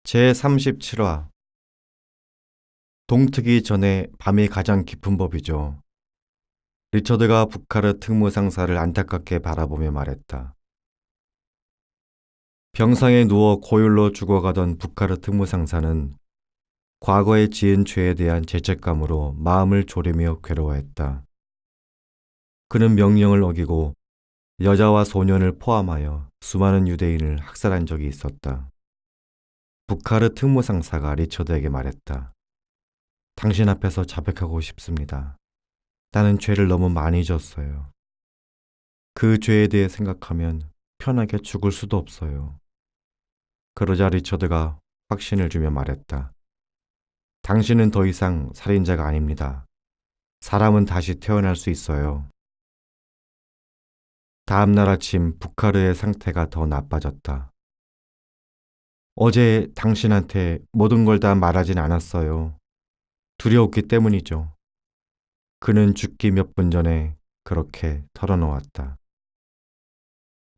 제37화 동트기 전에 밤이 가장 깊은 법이죠. 리처드가 부카르 특무상사를 안타깝게 바라보며 말했다. 병상에 누워 고열로 죽어가던 부카르 특무상사는 과거에 지은 죄에 대한 죄책감으로 마음을 졸이며 괴로워했다. 그는 명령을 어기고 여자와 소년을 포함하여 수많은 유대인을 학살한 적이 있었다. 부카르 특무상사가 리처드에게 말했다. 당신 앞에서 자백하고 싶습니다. 나는 죄를 너무 많이 졌어요. 그 죄에 대해 생각하면 편하게 죽을 수도 없어요. 그러자 리처드가 확신을 주며 말했다. 당신은 더 이상 살인자가 아닙니다. 사람은 다시 태어날 수 있어요. 다음 날 아침 부카르의 상태가 더 나빠졌다. 어제 당신한테 모든 걸 다 말하진 않았어요. 두려웠기 때문이죠. 그는 죽기 몇 분 전에 그렇게 털어놓았다.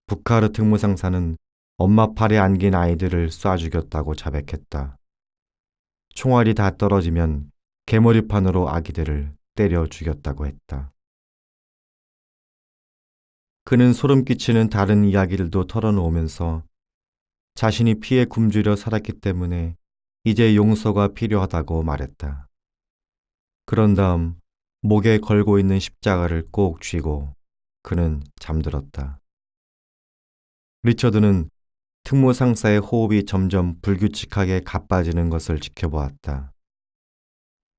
부카르 특무상사는 엄마 팔에 안긴 아이들을 쏴 죽였다고 자백했다. 총알이 다 떨어지면 개머리판으로 아기들을 때려 죽였다고 했다. 그는 소름 끼치는 다른 이야기들도 털어놓으면서 자신이 피에 굶주려 살았기 때문에 이제 용서가 필요하다고 말했다. 그런 다음 목에 걸고 있는 십자가를 꼭 쥐고 그는 잠들었다. 리처드는 특무상사의 호흡이 점점 불규칙하게 가빠지는 것을 지켜보았다.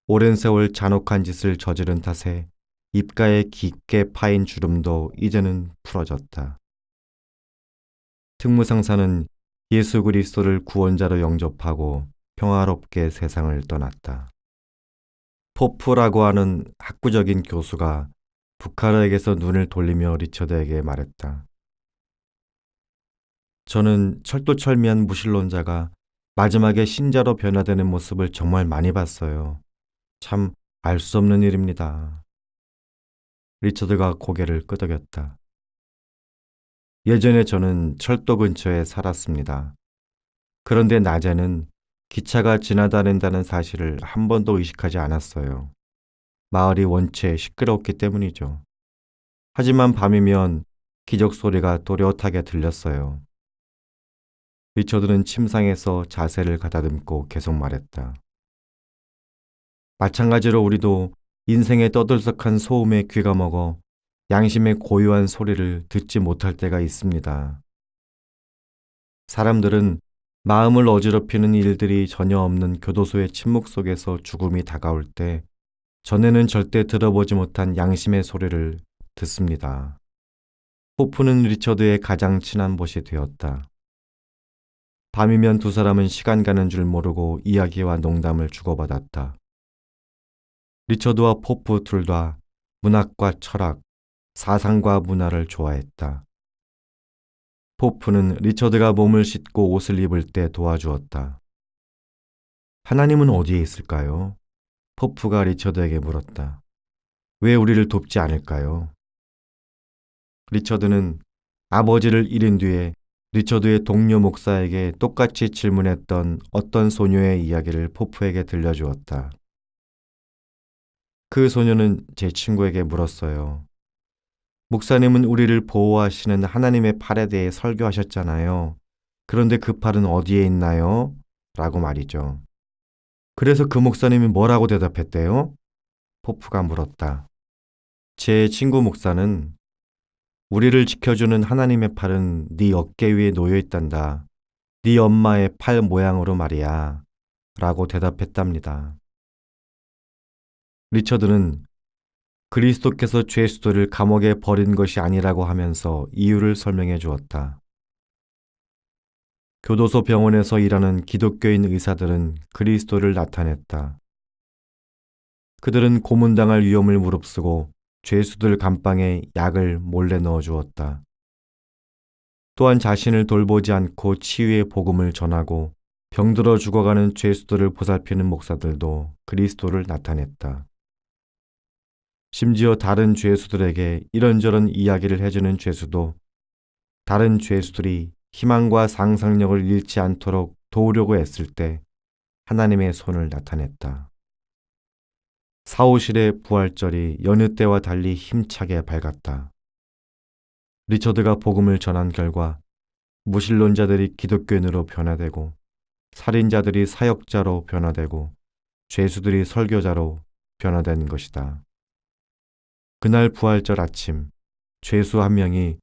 오랜 세월 잔혹한 짓을 저지른 탓에 입가에 깊게 파인 주름도 이제는 풀어졌다. 특무상사는 예수 그리스도를 구원자로 영접하고 평화롭게 세상을 떠났다. 포프라고 하는 학구적인 교수가 부카르에게서 눈을 돌리며 리처드에게 말했다. 저는 철두철미한 무신론자가 마지막에 신자로 변화되는 모습을 정말 많이 봤어요. 참 알 수 없는 일입니다. 리처드가 고개를 끄덕였다. 예전에 저는 철도 근처에 살았습니다. 그런데 낮에는 기차가 지나다닌다는 사실을 한 번도 의식하지 않았어요. 마을이 원체 시끄럽기 때문이죠. 하지만 밤이면 기적 소리가 또렷하게 들렸어요. 리처드는 침상에서 자세를 가다듬고 계속 말했다. 마찬가지로 우리도 인생의 떠들썩한 소음에 귀가 먹어 양심의 고요한 소리를 듣지 못할 때가 있습니다. 사람들은 마음을 어지럽히는 일들이 전혀 없는 교도소의 침묵 속에서 죽음이 다가올 때 전에는 절대 들어보지 못한 양심의 소리를 듣습니다. 포프는 리처드의 가장 친한 벗이 되었다. 밤이면 두 사람은 시간 가는 줄 모르고 이야기와 농담을 주고받았다. 리처드와 포프 둘 다 문학과 철학, 사상과 문화를 좋아했다. 포프는 리처드가 몸을 씻고 옷을 입을 때 도와주었다. 하나님은 어디에 있을까요? 포프가 리처드에게 물었다. 왜 우리를 돕지 않을까요? 리처드는 아버지를 잃은 뒤에 리처드의 동료 목사에게 똑같이 질문했던 어떤 소녀의 이야기를 포프에게 들려주었다. 그 소녀는 제 친구에게 물었어요. 목사님은 우리를 보호하시는 하나님의 팔에 대해 설교하셨잖아요. 그런데 그 팔은 어디에 있나요? 라고 말이죠. 그래서 그 목사님이 뭐라고 대답했대요? 포프가 물었다. 제 친구 목사는 우리를 지켜주는 하나님의 팔은 네 어깨 위에 놓여 있단다. 네 엄마의 팔 모양으로 말이야. 라고 대답했답니다. 리처드는 그리스도께서 죄수들을 감옥에 버린 것이 아니라고 하면서 이유를 설명해 주었다. 교도소 병원에서 일하는 기독교인 의사들은 그리스도를 나타냈다. 그들은 고문당할 위험을 무릅쓰고 죄수들 감방에 약을 몰래 넣어 주었다. 또한 자신을 돌보지 않고 치유의 복음을 전하고 병들어 죽어가는 죄수들을 보살피는 목사들도 그리스도를 나타냈다. 심지어 다른 죄수들에게 이런저런 이야기를 해주는 죄수도 다른 죄수들이 희망과 상상력을 잃지 않도록 도우려고 애쓸 때 하나님의 손을 나타냈다. 사오실의 부활절이 여느 때와 달리 힘차게 밝았다. 리처드가 복음을 전한 결과 무신론자들이 기독교인으로 변화되고 살인자들이 사역자로 변화되고 죄수들이 설교자로 변화된 것이다. 그날 부활절 아침, 죄수 한 명이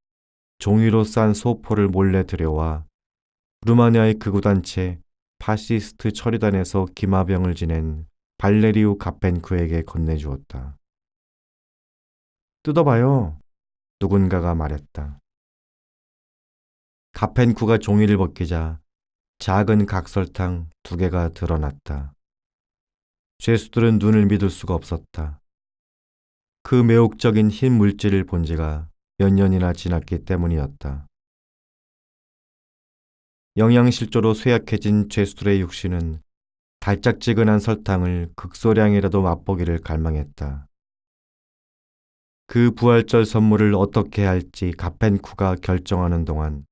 종이로 싼 소포를 몰래 들여와 루마니아의 극우단체 파시스트 처리단에서 기마병을 지낸 발레리우 가펜쿠에게 건네주었다. 뜯어봐요. 누군가가 말했다. 가펜쿠가 종이를 벗기자 작은 각설탕 2개가 드러났다. 죄수들은 눈을 믿을 수가 없었다. 그 매혹적인 흰 물질을 본 지가 몇 년이나 지났기 때문이었다. 영양실조로 쇠약해진 죄수들의 육신은 달짝지근한 설탕을 극소량이라도 맛보기를 갈망했다. 그 부활절 선물을 어떻게 할지 가펜쿠가 결정하는 동안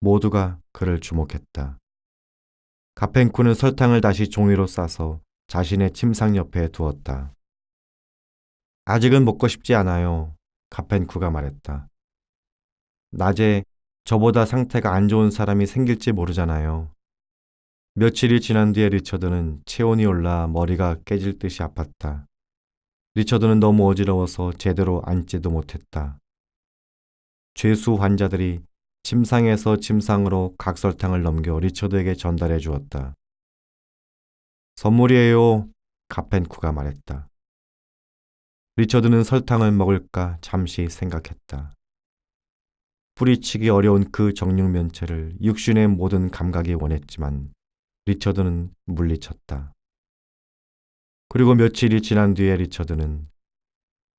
모두가 그를 주목했다. 가펜쿠는 설탕을 다시 종이로 싸서 자신의 침상 옆에 두었다. 아직은 먹고 싶지 않아요. 가펜쿠가 말했다. 낮에 저보다 상태가 안 좋은 사람이 생길지 모르잖아요. 며칠이 지난 뒤에 리처드는 체온이 올라 머리가 깨질 듯이 아팠다. 리처드는 너무 어지러워서 제대로 앉지도 못했다. 죄수 환자들이 침상에서 침상으로 각설탕을 넘겨 리처드에게 전달해 주었다. 선물이에요. 가펜쿠가 말했다. 리처드는 설탕을 먹을까 잠시 생각했다. 뿌리치기 어려운 그 정육면체를 육신의 모든 감각이 원했지만 리처드는 물리쳤다. 그리고 며칠이 지난 뒤에 리처드는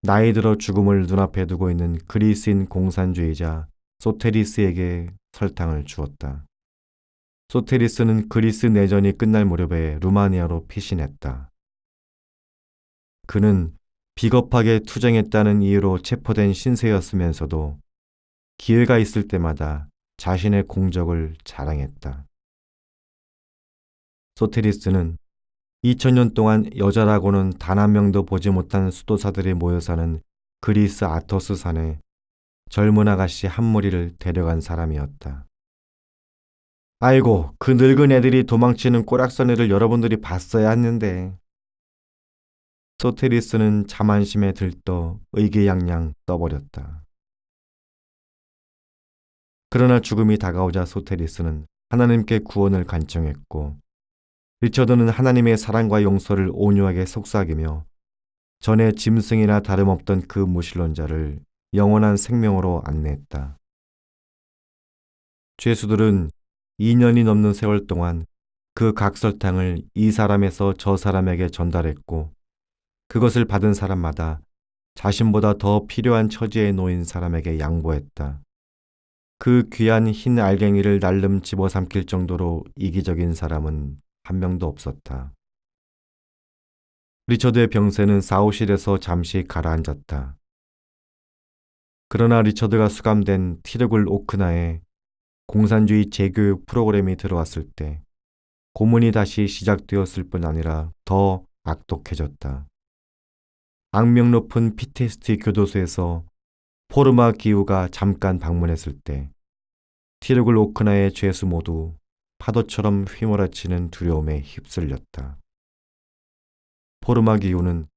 나이 들어 죽음을 눈앞에 두고 있는 그리스인 공산주의자 소테리스에게 설탕을 주었다. 소테리스는 그리스 내전이 끝날 무렵에 루마니아로 피신했다. 그는 비겁하게 투쟁했다는 이유로 체포된 신세였으면서도 기회가 있을 때마다 자신의 공적을 자랑했다. 소테리스는 2000년 동안 여자라고는 단 한 명도 보지 못한 수도사들이 모여 사는 그리스 아토스 산에 젊은 아가씨 한 무리를 데려간 사람이었다. 아이고, 그 늙은 애들이 도망치는 꼬락서니를 여러분들이 봤어야 했는데. 소테리스는 자만심에 들떠 의기양양 떠버렸다. 그러나 죽음이 다가오자 소테리스는 하나님께 구원을 간청했고 리처드는 하나님의 사랑과 용서를 온유하게 속삭이며 전에 짐승이나 다름없던 그 무신론자를 영원한 생명으로 안내했다. 죄수들은 2년이 넘는 세월 동안 그 각설탕을 이 사람에서 저 사람에게 전달했고 그것을 받은 사람마다 자신보다 더 필요한 처지에 놓인 사람에게 양보했다. 그 귀한 흰 알갱이를 날름 집어삼킬 정도로 이기적인 사람은 한 명도 없었다. 리처드의 병세는 사오실에서 잠시 가라앉았다. 그러나 리처드가 수감된 티르굴 오크나에 공산주의 재교육 프로그램이 들어왔을 때 고문이 다시 시작되었을 뿐 아니라 더 악독해졌다. 악명 높은 피테스티 교도소에서 포르마 기우가 잠깐 방문했을 때 티르굴 오크나의 죄수 모두 파도처럼 휘몰아치는 두려움에 휩쓸렸다. 포르마 기우는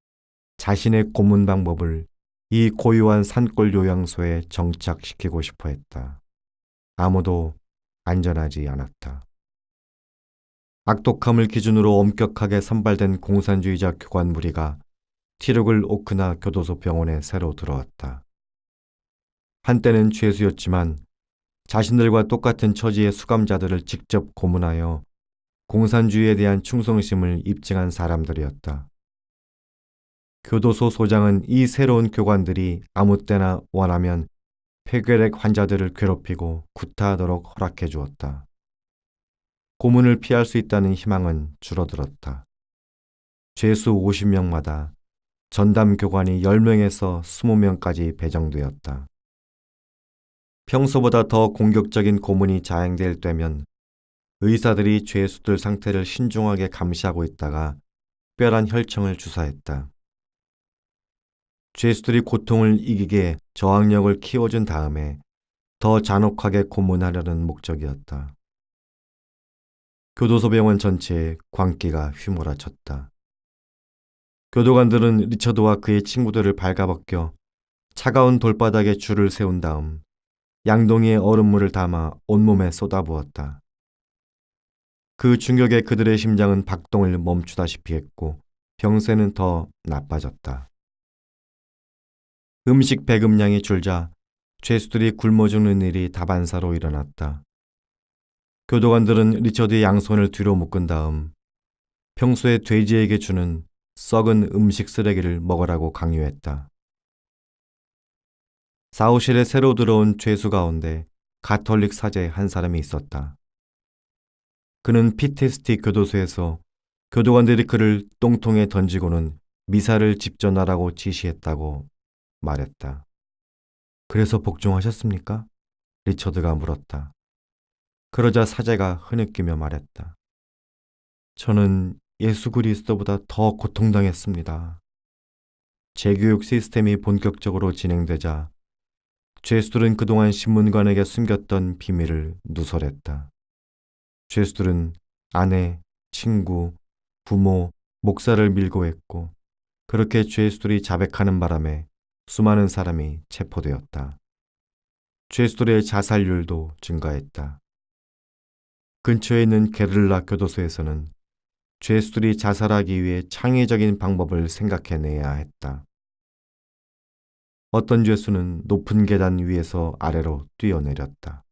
자신의 고문 방법을 이 고요한 산골 요양소에 정착시키고 싶어 했다. 아무도 안전하지 않았다. 악독함을 기준으로 엄격하게 선발된 공산주의자 교관 무리가 티르굴 오크나 교도소 병원에 새로 들어왔다. 한때는 죄수였지만 자신들과 똑같은 처지의 수감자들을 직접 고문하여 공산주의에 대한 충성심을 입증한 사람들이었다. 교도소 소장은 이 새로운 교관들이 아무 때나 원하면 폐결핵 환자들을 괴롭히고 구타하도록 허락해 주었다. 고문을 피할 수 있다는 희망은 줄어들었다. 죄수 50명마다 전담 교관이 10명에서 20명까지 배정되었다. 평소보다 더 공격적인 고문이 자행될 때면 의사들이 죄수들 상태를 신중하게 감시하고 있다가 특별한 혈청을 주사했다. 죄수들이 고통을 이기게 저항력을 키워준 다음에 더 잔혹하게 고문하려는 목적이었다. 교도소 병원 전체에 광기가 휘몰아쳤다. 교도관들은 리처드와 그의 친구들을 발가벗겨 차가운 돌바닥에 줄을 세운 다음 양동이에 얼음물을 담아 온몸에 쏟아부었다. 그 충격에 그들의 심장은 박동을 멈추다시피 했고 병세는 더 나빠졌다. 음식 배급량이 줄자 죄수들이 굶어 죽는 일이 다반사로 일어났다. 교도관들은 리처드의 양손을 뒤로 묶은 다음 평소에 돼지에게 주는 썩은 음식 쓰레기를 먹으라고 강요했다. 사무실에 새로 들어온 죄수 가운데 가톨릭 사제 한 사람이 있었다. 그는 피테스티 교도소에서 교도관들이 그를 똥통에 던지고는 미사를 집전하라고 지시했다고 말했다. 그래서 복종하셨습니까? 리처드가 물었다. 그러자 사제가 흐느끼며 말했다. 저는 예수 그리스도보다 더 고통당했습니다. 재교육 시스템이 본격적으로 진행되자 죄수들은 그동안 신문관에게 숨겼던 비밀을 누설했다. 죄수들은 아내, 친구, 부모, 목사를 밀고 했고 그렇게 죄수들이 자백하는 바람에 수많은 사람이 체포되었다. 죄수들의 자살률도 증가했다. 근처에 있는 게릴라 교도소에서는 죄수들이 자살하기 위해 창의적인 방법을 생각해내야 했다. 어떤 죄수는 높은 계단 위에서 아래로 뛰어내렸다.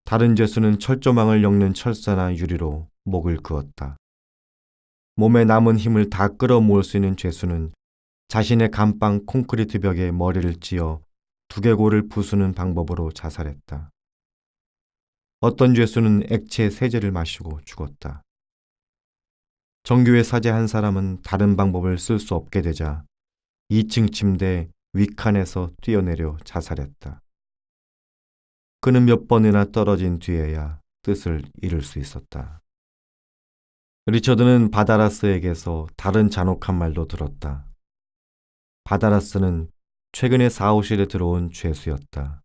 다른 죄수는 철조망을 엮는 철사나 유리로 목을 그었다. 몸에 남은 힘을 다 끌어모을 수 있는 죄수는 자신의 감방 콘크리트 벽에 머리를 찧어 두개골을 부수는 방법으로 자살했다. 어떤 죄수는 액체 세제를 마시고 죽었다. 정교회 사제 한 사람은 다른 방법을 쓸 수 없게 되자 2층 침대 윗칸에서 뛰어내려 자살했다. 그는 몇 번이나 떨어진 뒤에야 뜻을 이룰 수 있었다. 리처드는 바다라스에게서 다른 잔혹한 말도 들었다. 바다라스는 최근에 사무실에 들어온 죄수였다.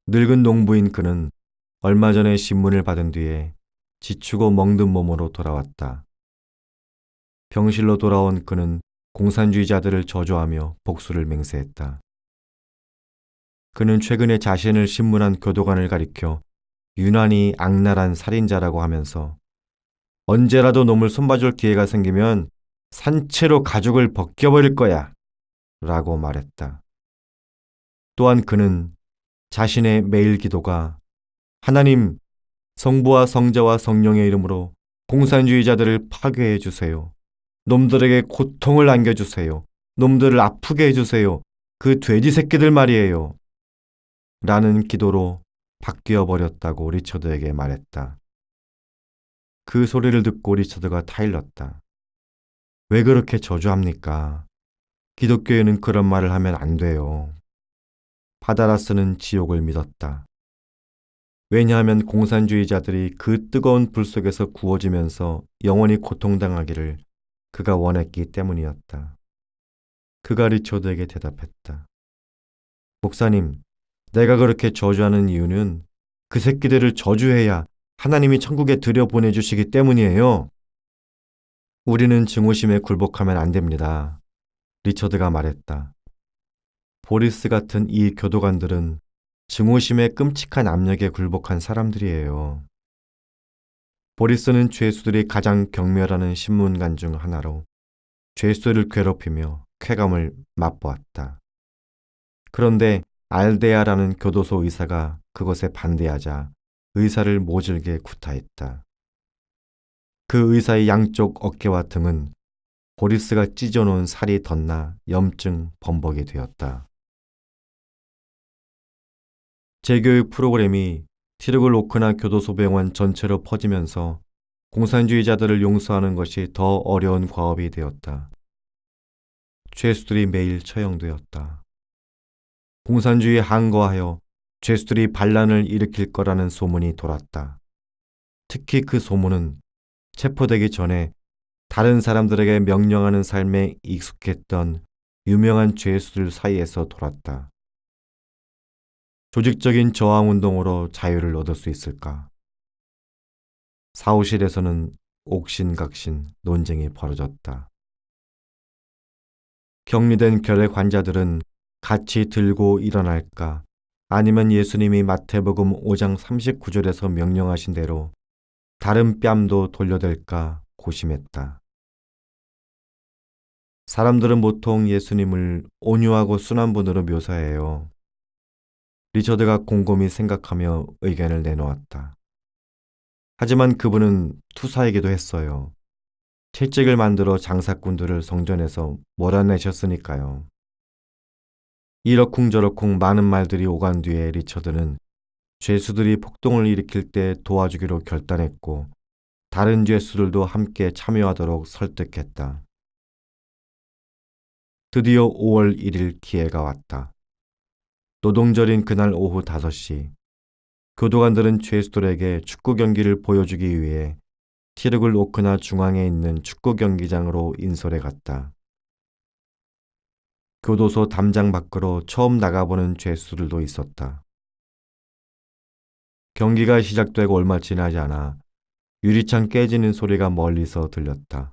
늙은 농부인 그는 얼마 전에 신문을 받은 뒤에 지치고 멍든 몸으로 돌아왔다. 병실로 돌아온 그는 공산주의자들을 저주하며 복수를 맹세했다. 그는 최근에 자신을 신문한 교도관을 가리켜 유난히 악랄한 살인자라고 하면서 언제라도 놈을 손봐줄 기회가 생기면 산채로 가죽을 벗겨버릴 거야 라고 말했다. 또한 그는 자신의 매일 기도가 하나님, 성부와 성자와 성령의 이름으로 공산주의자들을 파괴해 주세요. 놈들에게 고통을 안겨주세요. 놈들을 아프게 해주세요. 그 돼지 새끼들 말이에요. 라는 기도로 바뀌어 버렸다고 리처드에게 말했다. 그 소리를 듣고 리처드가 타일렀다. 왜 그렇게 저주합니까? 기독교에는 그런 말을 하면 안 돼요. 바다라스는 지옥을 믿었다. 왜냐하면 공산주의자들이 그 뜨거운 불 속에서 구워지면서 영원히 고통당하기를 그가 원했기 때문이었다. 그가 리처드에게 대답했다. 목사님, 내가 그렇게 저주하는 이유는 그 새끼들을 저주해야 하나님이 천국에 들여보내주시기 때문이에요. 우리는 증오심에 굴복하면 안 됩니다. 리처드가 말했다. 보리스 같은 이 교도관들은 증오심의 끔찍한 압력에 굴복한 사람들이에요. 보리스는 죄수들이 가장 경멸하는 신문관 중 하나로 죄수들을 괴롭히며 쾌감을 맛보았다. 그런데 알데아라는 교도소 의사가 그것에 반대하자 의사를 모질게 구타했다. 그 의사의 양쪽 어깨와 등은 보리스가 찢어놓은 살이 덧나 염증 범벅이 되었다. 재교육 프로그램이 티르글 오크나 교도소 병원 전체로 퍼지면서 공산주의자들을 용서하는 것이 더 어려운 과업이 되었다. 죄수들이 매일 처형되었다. 공산주의에 항거하여 죄수들이 반란을 일으킬 거라는 소문이 돌았다. 특히 그 소문은 체포되기 전에 다른 사람들에게 명령하는 삶에 익숙했던 유명한 죄수들 사이에서 돌았다. 조직적인 저항운동으로 자유를 얻을 수 있을까? 사무실에서는 옥신각신 논쟁이 벌어졌다. 격리된 결핵 환자들은 같이 들고 일어날까? 아니면 예수님이 마태복음 5장 39절에서 명령하신 대로 다른 뺨도 돌려댈까 고심했다. 사람들은 보통 예수님을 온유하고 순한 분으로 묘사해요. 리처드가 곰곰이 생각하며 의견을 내놓았다. 하지만 그분은 투사이기도 했어요. 채찍을 만들어 장사꾼들을 성전에서 몰아내셨으니까요. 이러쿵저러쿵 많은 말들이 오간 뒤에 리처드는 죄수들이 폭동을 일으킬 때 도와주기로 결단했고 다른 죄수들도 함께 참여하도록 설득했다. 드디어 5월 1일 기회가 왔다. 노동절인 그날 오후 5시 교도관들은 죄수들에게 축구 경기를 보여주기 위해 티르글 오크나 중앙에 있는 축구 경기장으로 인솔해 갔다. 교도소 담장 밖으로 처음 나가보는 죄수들도 있었다. 경기가 시작되고 얼마 지나지 않아 유리창 깨지는 소리가 멀리서 들렸다.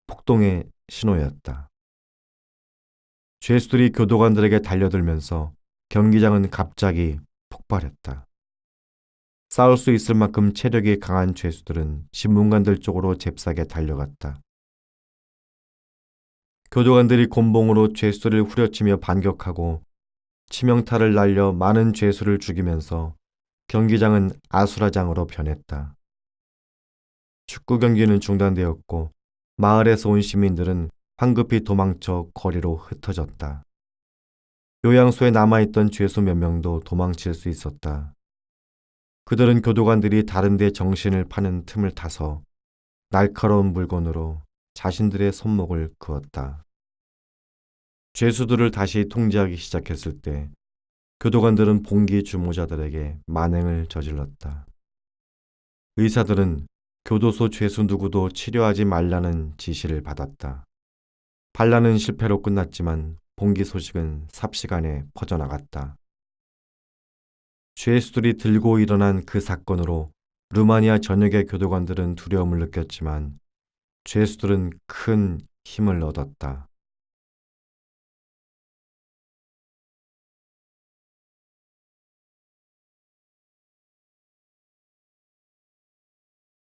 폭동의 신호였다. 죄수들이 교도관들에게 달려들면서 경기장은 갑자기 폭발했다. 싸울 수 있을 만큼 체력이 강한 죄수들은 신문관들 쪽으로 잽싸게 달려갔다. 교도관들이 곤봉으로 죄수들을 후려치며 반격하고 치명타를 날려 많은 죄수를 죽이면서 경기장은 아수라장으로 변했다. 축구 경기는 중단되었고 마을에서 온 시민들은 황급히 도망쳐 거리로 흩어졌다. 요양소에 남아있던 죄수 몇 명도 도망칠 수 있었다. 그들은 교도관들이 다른 데 정신을 파는 틈을 타서 날카로운 물건으로 자신들의 손목을 그었다. 죄수들을 다시 통제하기 시작했을 때 교도관들은 봉기 주모자들에게 만행을 저질렀다. 의사들은 교도소 죄수 누구도 치료하지 말라는 지시를 받았다. 반란은 실패로 끝났지만 봉기 소식은 삽시간에 퍼져나갔다. 죄수들이 들고 일어난 그 사건으로 루마니아 전역의 교도관들은 두려움을 느꼈지만 죄수들은 큰 힘을 얻었다.